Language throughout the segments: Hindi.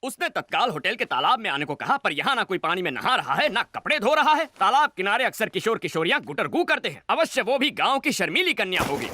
उसने तत्काल होटल के तालाब में आने को कहा, पर यहाँ ना कोई पानी में नहा रहा है, ना कपड़े धो रहा है। तालाब किनारे अक्सर किशोर किशोरियाँ गुटरगू करते हैं। अवश्य वो भी गाँव की शर्मीली कन्या होगी।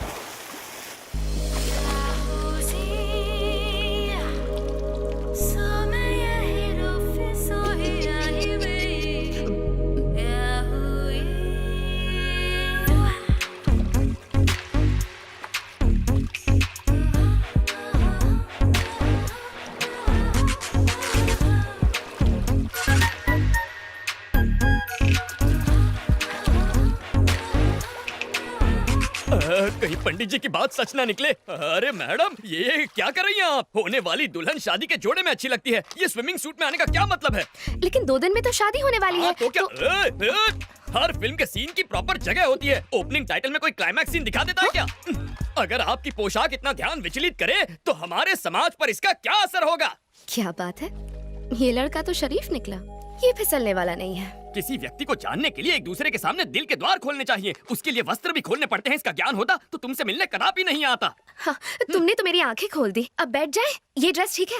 कहीं पंडित जी की बात सच ना निकले। अरे मैडम, ये क्या कर रही हैं आप? होने वाली दुल्हन शादी के जोड़े में अच्छी लगती है। ये स्विमिंग सूट में आने का क्या मतलब है? लेकिन 2 दिन में तो शादी होने वाली है। तो क्या हर फिल्म के सीन की प्रॉपर जगह होती है। ओपनिंग टाइटल में कोई क्लाइमैक्स सीन दिखा देता है क्या? अगर आपकी पोशाक इतना ध्यान विचलित करे तो हमारे समाज पर इसका क्या असर होगा? क्या बात है, ये लड़का तो शरीफ निकला। ये फिसलने वाला नहीं है। किसी व्यक्ति को जानने के लिए एक दूसरे के सामने दिल के द्वार खोलने चाहिए। उसके लिए वस्त्र भी खोलने पड़ते हैं। इसका ज्ञान होता तो तुमसे मिलने कदापि नहीं आता। हाँ, तुमने तो मेरी आंखें खोल दी। अब बैठ जाए। ये ड्रेस ठीक है?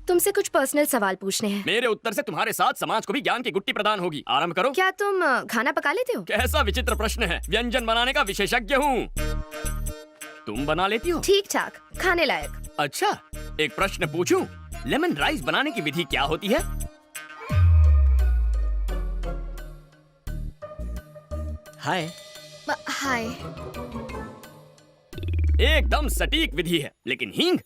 तुमसे कुछ पर्सनल सवाल पूछने हैं। मेरे उत्तर से तुम्हारे साथ समाज को भी ज्ञान की गुट्टी प्रदान होगी। आरंभ करो। क्या तुम खाना पका लेते हो? कैसा विचित्र प्रश्न है। व्यंजन बनाने का विशेषज्ञ हूँ। तुम बना लेती हो? ठीक ठाक, खाने लायक। अच्छा, एक प्रश्न पूछूं? लेमन राइस बनाने की विधि क्या होती है? हाय। हाय। एकदम सटीक विधि है, लेकिन हींग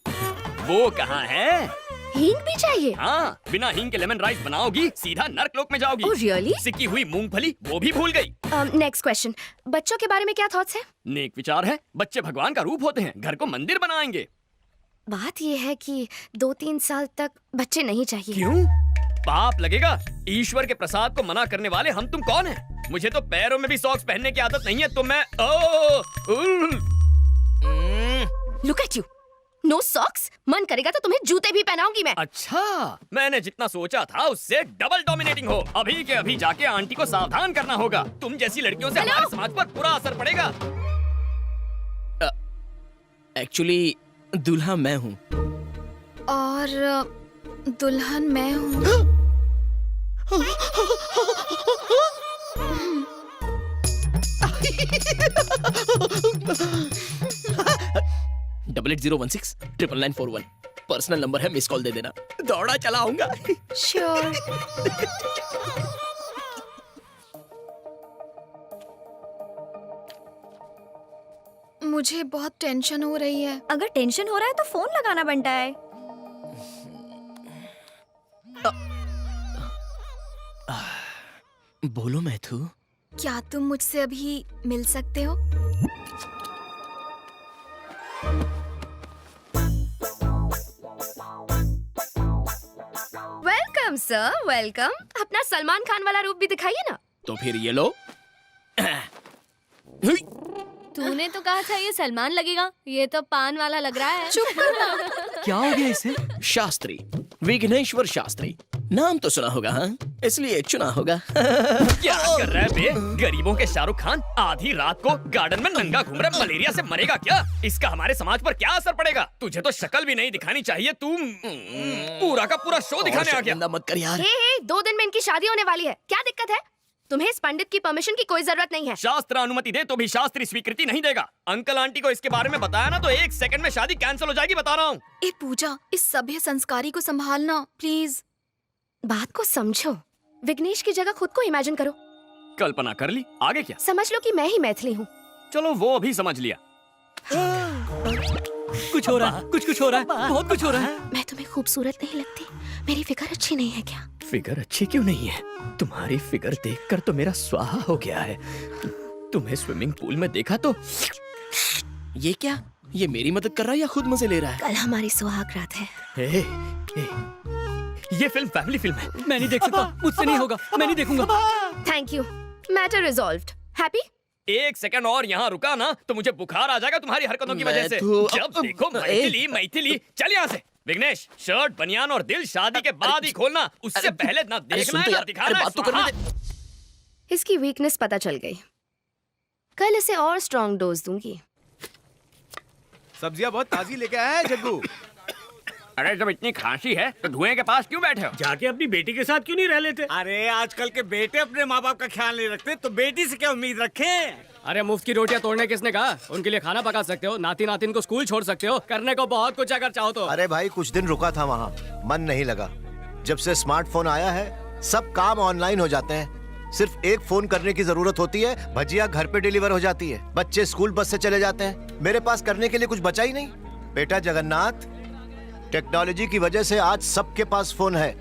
वो कहाँ है? हींग भी चाहिए? हाँ, बिना हींग के लेमन राइस बनाओगी सीधा नर्कलोक में जाओगी। Oh, really? सिकी हुई मूंगफली वो भी भूल गई। नेक्स्ट क्वेश्चन, बच्चों के बारे में क्या थॉट्स है? नेक विचार है। बच्चे भगवान का रूप होते हैं। घर को मंदिर बनाएंगे। बात ये है कि 2-3 साल तक बच्चे नहीं चाहिए। क्यों? पाप लगेगा। ईश्वर के प्रसाद को मना करने वाले हम तुम कौन हैं? मुझे तो पैरों में भी सॉक्स पहनने की आदत नहीं है, तो मैं look at you, no socks. मन करेगा तो तुम्हें जूते भी पहनाऊंगी मैं। अच्छा, मैंने जितना सोचा था उससे डबल डोमिनेटिंग हो। अभी के अभी जाके आंटी को सावधान करना होगा। तुम जैसी लड़कियों से हमारे समाज पर बुरा असर पड़ेगा। एक्चुअली दूल्हा मैं हूँ। और दुल्हन मैं हूँ। 8801699941 पर्सनल नंबर है, मिस कॉल दे देना। दौड़ा चला आऊंगा। श्योर। मुझे बहुत टेंशन हो रही है। अगर टेंशन हो रहा है तो फोन लगाना बनता है। बोलो मैथू। क्या तुम मुझसे अभी मिल सकते हो? Welcome sir, welcome. अपना सलमान खान वाला रूप भी दिखाइए ना। तो फिर ये लो। तूने तो कहा था ये सलमान लगेगा, ये तो पान वाला लग रहा है। चुप करो। क्या हो गया इसे? शास्त्री, विघ्नेश्वर शास्त्री। नाम तो सुना होगा, हाँ? इसलिए चुना होगा। क्या कर रहा है बे? गरीबों के शाहरुख खान आधी रात को गार्डन में नंगा घूम रहा, मलेरिया से मरेगा क्या? इसका हमारे समाज पर क्या असर पड़ेगा? तुझे तो शक्ल भी नहीं दिखानी चाहिए। तू पूरा का पूरा शो दिखाने आ गया। मत कर यार। हे, 2 दिन में इनकी शादी होने वाली है। क्या दिक्कत है? तुम्हें इस पंडित की परमिशन की कोई जरूरत नहीं है। शास्त्र अनुमति दे तो भी शास्त्री स्वीकृति नहीं देगा। अंकल आंटी को इसके बारे में बताया ना तो 1 सेकंड में शादी कैंसिल हो जाएगी, बता रहा हूँ। ए पूजा, इस सभ्य संस्कारी को संभालना प्लीज। बात को समझो। विघ्नेश की जगह खुद को इमेजिन करो। कल्पना कर ली, आगे क्या? समझ लो कि मैं ही मैथिली हूँ। चलो वो भी समझ लिया। कुछ हो रहा है, कुछ हो रहा है, बहुत कुछ हो रहा है। मैं तुम्हें खूबसूरत नहीं लगती? मेरी फिगर अच्छी नहीं है क्या? फिगर अच्छी क्यों नहीं है? तुम्हारी फिगर देखकर तो मेरा स्वाहा हो गया है। तुम्हें स्विमिंग पूल में देखा तो ये क्या? ये मेरी मदद कर रहा है या खुद मजे ले रहा है? कल हमारी सुहाग रात है। ए, ये फिल्म फैमिली फिल्म है। मैं नहीं देख सकता, मुझसे नहीं होगा, मैं नहीं देखूंगा। Thank you, matter resolved. Happy? 1 second और यहाँ रुका ना तो मुझे बुखार आ जाएगा तुम्हारी हरकतों की वजह से। जब देखो मैथिली मैथिली। चल यहाँ से। विघ्नेश, शर्ट बनियान और दिल शादी के बाद ही खोलना, उससे पहले ना देखना है ना दिखाना है। बात तो करने दे। इसकी वीकनेस पता चल गई। कल इसे और स्ट्रॉन्ग डोज दूंगी। सब्जियां बहुत ताजी लेके आया है जग्गू। अरे जब इतनी खांसी है तो धुएं के पास क्यों बैठे हो? जाके अपनी बेटी के साथ क्यों नहीं रह लेते? अरे आजकल के बेटे अपने माँ बाप का ख्याल नहीं रखते तो बेटी से क्या उम्मीद रखें? अरे मुफ्त की रोटियां तोड़ने किसने कहा? उनके लिए खाना पका सकते हो, नाती नातिन को स्कूल छोड़ सकते हो, करने को बहुत कुछ अगर चाहो तो। अरे भाई कुछ दिन रुका था वहाँ, मन नहीं लगा। जब से स्मार्टफोन आया है सब काम ऑनलाइन हो जाते हैं। सिर्फ एक फोन करने की जरूरत होती है, भजिया घर पे डिलीवर हो जाती है, बच्चे स्कूल बस से चले जाते हैं। मेरे पास करने के लिए कुछ बचा ही नहीं। बेटा जगन्नाथ, टेक्नोलॉजी की वजह से आज सबके पास फोन है,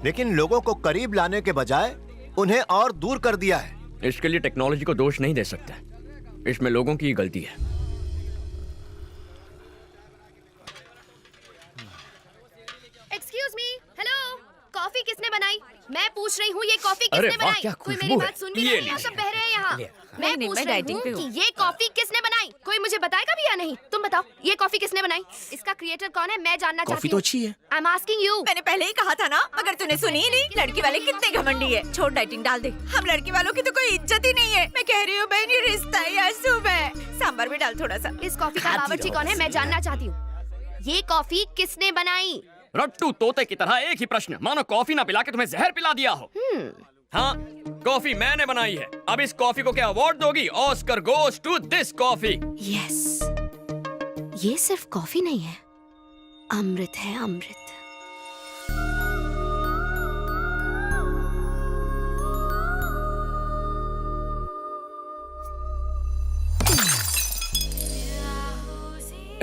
लेकिन लोगों को करीब लाने के बजाय उन्हें और दूर कर दिया है। इसके लिए टेक्नोलॉजी को दोष नहीं दे सकते, इसमें लोगों की गलती है। एक्सक्यूज मी, हेलो, कॉफी किसने बनाई? मैं पूछ रही हूँ ये कॉफी अरे किसने वाह, बनाई? क्या कोई खुशबू मेरी है। बात सुन भी ये नहीं रहा, सब बह रहे हैं यहाँ। मैं नहीं, पूछ मैं रही डाइटिंग हूँ पे कि हूँ। ये कॉफी किसने बनाई? कोई मुझे बताएगा भी या नहीं? तुम बताओ, ये कॉफी किसने बनाई? इसका क्रिएटर कौन है? मैं जानना कॉफी चाहती तो हूँ। अच्छी है। I am asking you. मैंने पहले ही कहा था ना, मगर तूने सुनी ही नहीं। लड़की वाले कितने घमंडी है। छोड़, डाइटिंग डाल दे। हम लड़की वालों की तो कोई इज्जत ही नहीं है। मैं कह रही हूँ बहन, ये रिश्ता है या शुभ है? सांभर भी डाल थोड़ा सा। इस कॉफी का बावर्ची कौन है? मैं जानना चाहती हूँ। ये कॉफी किसने बनाई? रट्टू तोते की तरह एक ही प्रश्न, मानो कॉफी ना पिला के तुम्हें जहर पिला दिया हो। हाँ, कॉफी मैंने बनाई है। अब इस कॉफी को क्या अवार्ड दोगी? Oscar goes to this coffee. Yes, ये सिर्फ कॉफी नहीं है, अमृत है, अमृत।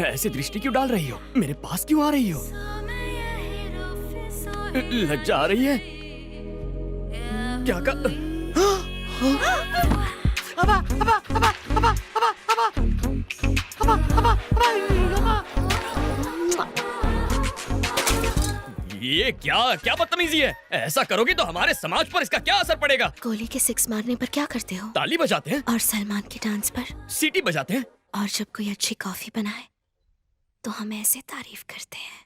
ऐसी दृष्टि क्यों डाल रही हो? मेरे पास क्यों आ रही हो? लज्जा आ रही है? क्या कर... ये क्या क्या बदतमीजी है? ऐसा करोगी तो हमारे समाज पर इसका क्या असर पड़ेगा? गोली के 6 मारने पर क्या करते हो? ताली बजाते हैं, और सलमान के डांस पर? सीटी बजाते हैं। और जब कोई अच्छी कॉफी बनाए तो हम ऐसे तारीफ करते हैं।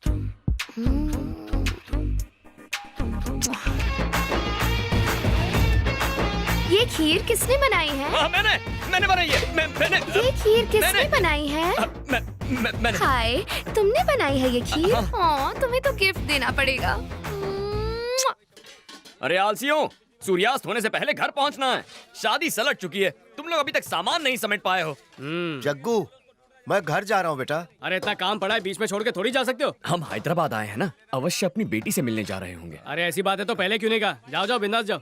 ये खीर किसने बनाई है? हाँ, मैंने बनाई है। मैंने ये खीर किसने मैंने- बनाई है? मैंने हाय, तुमने बनाई है ये खीर? हाँ, तुम्हें तो गिफ्ट देना पड़ेगा। अरे आलसियों, सूर्यास्त होने से पहले घर पहुंचना है। शादी सलट चुकी है, तुम लोग अभी तक सामान नहीं समेट पाए हो। जग्गू, मैं घर जा रहा हूँ बेटा। अरे इतना काम पड़ा है, बीच में छोड़ के थोड़ी जा सकते हो। हम हैदराबाद आए हैं ना, अवश्य अपनी बेटी से मिलने जा रहे होंगे। अरे ऐसी बात है तो पहले क्यों नहीं कहा? जाओ जाओ, बिंदास जाओ।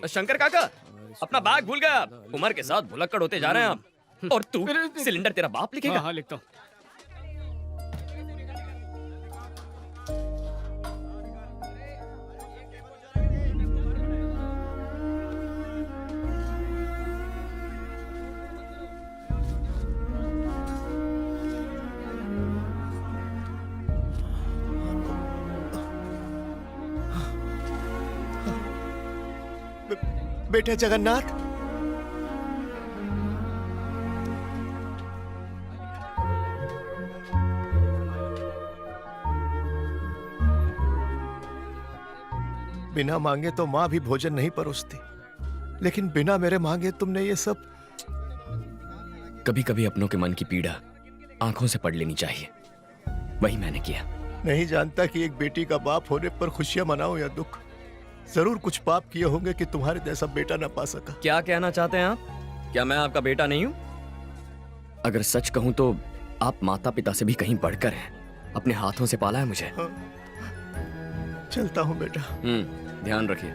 शंकर काका, अपना बैग भूल गया। उम्र के साथ भुलक्कड़ होते जा रहे हैं आप। और तू, सिलेंडर तेरा बाप लिखेगा। हाँ, लिखता हूँ। बेटा जगन्नाथ, बिना मांगे तो माँ भी भोजन नहीं परोसती, लेकिन बिना मेरे मांगे तुमने ये सब। कभी कभी अपनों के मन की पीड़ा आंखों से पढ़ लेनी चाहिए, वही मैंने किया। नहीं जानता कि एक बेटी का बाप होने पर खुशियां मनाऊं या दुख। जरूर कुछ पाप किए होंगे कि तुम्हारे जैसा बेटा ना पा सका। क्या कहना चाहते हैं आप? क्या मैं आपका बेटा नहीं हूँ? अगर सच कहूँ तो आप माता पिता से भी कहीं बढ़कर हैं। अपने हाथों से पाला है मुझे। चलता हूँ बेटा। ध्यान रखिए।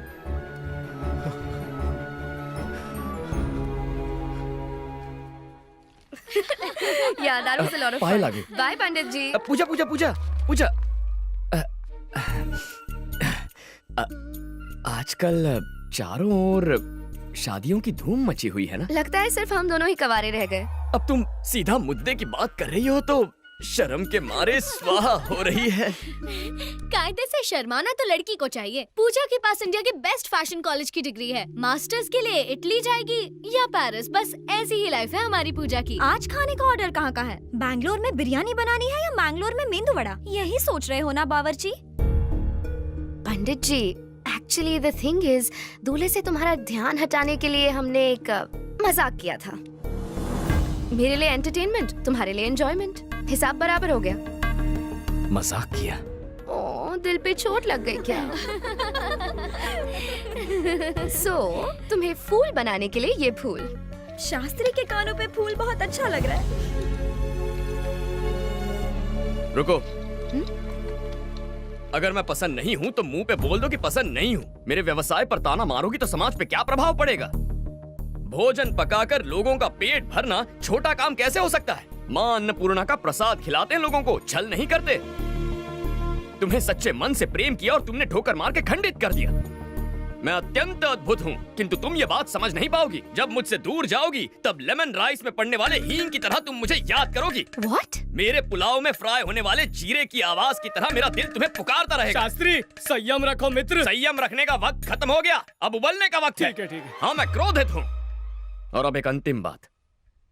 Yeah, that was a lot of Payal fun. आ गई। Bye, पंडित जी। पूजा पूजा पूजा पूजा। आजकल चारों ओर शादियों की धूम मची हुई है ना? लगता है सिर्फ हम दोनों ही कवारे रह गए। अब तुम सीधा मुद्दे की बात कर रही हो तो शर्म के मारे स्वाहा हो रही है। कायदे से शर्माना तो लड़की को चाहिए। पूजा के पास इंडिया के बेस्ट फैशन कॉलेज की डिग्री है। मास्टर्स के लिए इटली जाएगी या पेरिस, बस ऐसी ही लाइफ है हमारी पूजा की। आज खाने का ऑर्डर कहाँ का है? बैंगलोर में बिरयानी बनानी है या मैंगलोर में मेंदू वड़ा? यही सोच रहे हो ना बावर्ची? पंडित जी, एक्चुअली द थिंग इज, दूल्हे से तुम्हारा ध्यान हटाने के लिए हमने एक मजाक किया था। मेरे लिए एंटरटेनमेंट, तुम्हारे लिए एंजॉयमेंट। हिसाब बराबर हो गया। मजाक किया। ओ, दिल पे चोट लग गई क्या? तुम्हें फूल बनाने के लिए ये फूल। शास्त्री के कानों पे फूल बहुत अच्छा लग रहा है। रुको। अगर मैं पसंद नहीं हूँ तो मुंह पे बोल दो कि पसंद नहीं हूँ। मेरे व्यवसाय पर ताना मारोगी तो समाज पे क्या प्रभाव पड़ेगा? भोजन पकाकर लोगों का पेट भरना छोटा काम कैसे हो सकता है? माँ अन्नपूर्णा का प्रसाद खिलाते हैं लोगों को, छल नहीं करते। तुम्हें सच्चे मन से प्रेम किया और तुमने ठोकर मार के खंडित कर दिया। मैं अत्यंत अद्भुत हूँ, किंतु तुम ये बात समझ नहीं पाओगी। जब मुझसे दूर जाओगी तब लेमन राइस में पड़ने वाले हींग की तरह तुम मुझे याद करोगी। What? मेरे पुलाव में फ्राई होने वाले जीरे की आवाज की तरह मेरा दिल तुम्हें पुकारता रहेगा। शास्त्री संयम रखो मित्र। संयम रखने का वक्त खत्म हो गया, अब उबलने का वक्त है। ठीक है। हाँ, मैं क्रोधित हूँ। और अब एक अंतिम बात,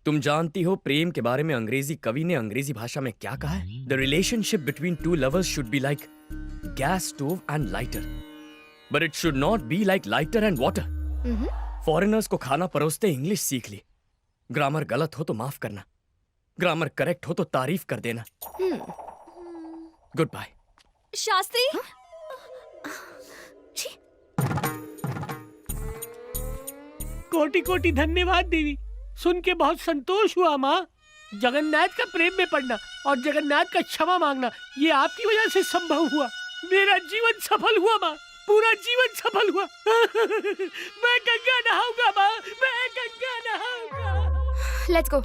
तुम जानती हो प्रेम के बारे में अंग्रेजी कवि ने अंग्रेजी भाषा में क्या कहा है? The relationship between two lovers should be like gas stove and lighter, but it should not be like lighter and water. Foreigners को खाना परोसते इंग्लिश सीख ली। ग्रामर गलत हो तो माफ करना, ग्रामर करेक्ट हो तो तारीफ कर देना। Good bye. शास्त्री कोटि कोटि धन्यवाद देवी, सुन के बहुत संतोष हुआ माँ। जगन्नाथ का प्रेम में पड़ना और जगन्नाथ का क्षमा मांगना ये आपकी वजह से संभव हुआ। मेरा जीवन सफल हुआ माँ, पूरा जीवन सफल हुआ। मैं गंगा नहाऊंगा माँ, मैं गंगा नहाऊंगा। Let's go.